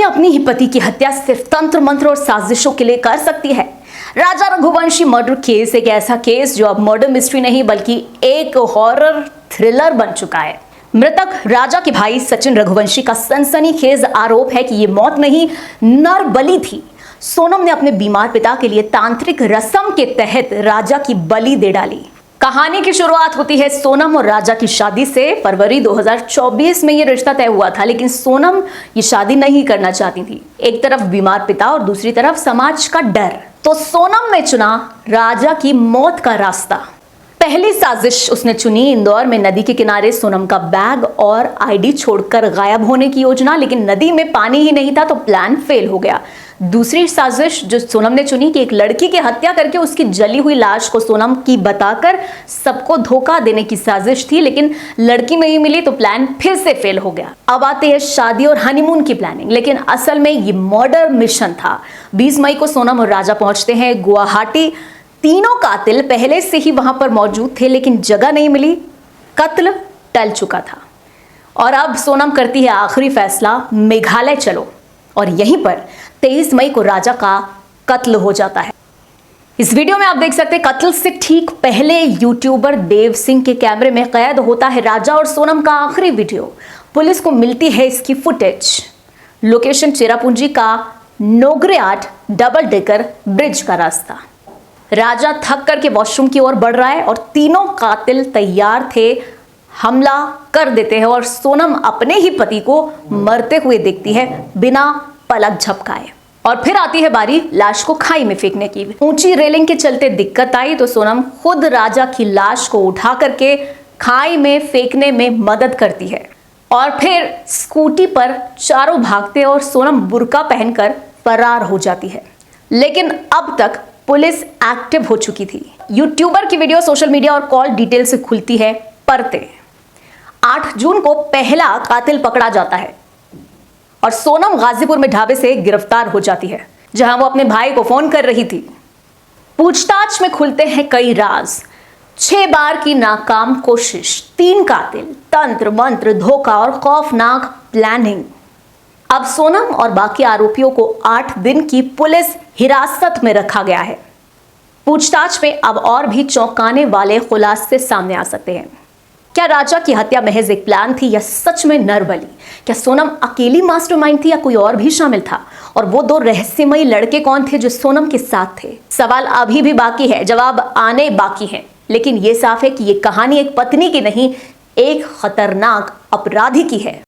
अपनी ही पति की हत्या सिर्फ तंत्र मंत्र और साजिशों के लिए कर सकती है। राजा रघुवंशी मर्डर केस एक ऐसा केस जो अब मर्डर मिस्ट्री नहीं बल्कि एक हॉरर थ्रिलर बन चुका है। मृतक राजा के भाई सचिन रघुवंशी का सनसनीखेज आरोप है कि ये मौत नहीं नर बलि थी। सोनम ने अपने बीमार पिता के लिए तांत्रिक रस्म के तहत राजा की बलि दे डाली। कहानी की शुरुआत होती है सोनम और राजा की शादी से। फरवरी 2024 में ये रिश्ता तय हुआ था, लेकिन सोनम ये शादी नहीं करना चाहती थी। एक तरफ बीमार पिता और दूसरी तरफ समाज का डर। तो सोनम ने चुना राजा की मौत का रास्ता। पहली साजिश उसने चुनी इंदौर में नदी के किनारे सोनम का बैग और आईडी छोड़कर गायब होने की योजना, लेकिन नदी में पानी ही नहीं था तो प्लान फेल हो गया। दूसरी साजिश जो सोनम ने चुनी कि एक लड़की की हत्या करके उसकी जली हुई लाश को सोनम की बताकर सबको धोखा देने की साजिश थी, लेकिन लड़की नहीं मिली तो प्लान फिर से फेल हो गया। अब आती है शादी और हनीमून की प्लानिंग, लेकिन असल में ये मर्डर मिशन था। 20 मई को सोनम और राजा पहुंचते हैं गुवाहाटी। तीनों कातिल पहले से ही वहां पर मौजूद थे, लेकिन जगह नहीं मिली, कत्ल टल चुका था। और अब सोनम करती है आखिरी फैसला, मेघालय चलो। और यहीं पर 23 मई को राजा का कत्ल हो जाता है। इस वीडियो में आप देख सकते हैं कत्ल से ठीक पहले यूट्यूबर देव सिंह के कैमरे में कैद होता है राजा और सोनम का आखिरी वीडियो। पुलिस को मिलती है इसकी फुटेज। लोकेशन चेरापूंजी का नोगरेआट डबल डेकर ब्रिज का रास्ता। राजा थक करके वॉशरूम की ओर बढ़ रहा है और तीनों कातिल तैयार थे, हमला कर देते हैं और सोनम अपने ही पति को मरते हुए देखती है बिना पलक झपकाए। और फिर आती है बारी लाश को खाई में फेंकने की। ऊंची रेलिंग के चलते दिक्कत आई तो सोनम खुद राजा की लाश को उठा करके खाई में फेंकने में मदद करती है। और फिर स्कूटी पर चारों भागते और सोनम बुर्का पहनकर फरार हो जाती है। लेकिन अब तक पुलिस एक्टिव हो चुकी थी। यूट्यूबर की वीडियो सोशल मीडिया और कॉल डिटेल से खुलती है परते। 8 जून को पहला कातिल पकड़ा जाता है और सोनम गाजीपुर में ढाबे से गिरफ्तार हो जाती है, जहां वो अपने भाई को फोन कर रही थी। पूछताछ में खुलते हैं कई राज। 6 बार की नाकाम कोशिश, 3 कातिल, तंत्र मंत्र, धोखा और खौफनाक प्लानिंग। अब सोनम और बाकी आरोपियों को 8 दिन की पुलिस हिरासत में रखा गया है। पूछताछ में अब और भी चौंकाने वाले खुलासे सामने आ सकते हैं। क्या राजा की हत्या महज एक प्लान थी या सच में नरबली? क्या सोनम अकेली मास्टरमाइंड थी या कोई और भी शामिल था? और वो 2 रहस्यमयी लड़के कौन थे जो सोनम के साथ थे? सवाल अभी भी बाकी है, जवाब आने बाकी हैं। लेकिन ये साफ है कि ये कहानी एक पत्नी की नहीं, एक खतरनाक अपराधी की है।